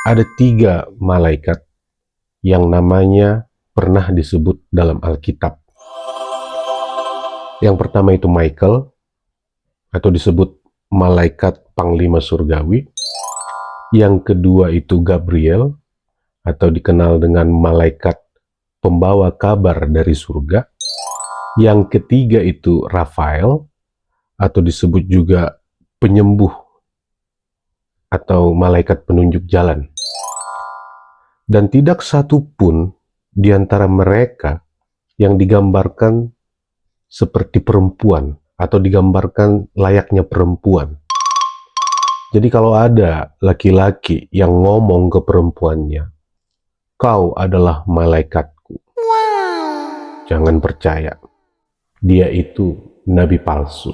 Ada 3 malaikat yang namanya pernah disebut dalam Alkitab. Yang pertama itu Michael, atau disebut malaikat panglima surgawi. Yang kedua itu Gabriel, atau dikenal dengan malaikat pembawa kabar dari surga. Yang ketiga itu Rafael, atau disebut juga penyembuh atau malaikat penunjuk jalan. Dan tidak satu pun di antara mereka yang digambarkan seperti perempuan atau digambarkan layaknya perempuan. Jadi kalau ada laki-laki yang ngomong ke perempuannya, "Kau adalah malaikatku," jangan percaya. Dia itu nabi palsu.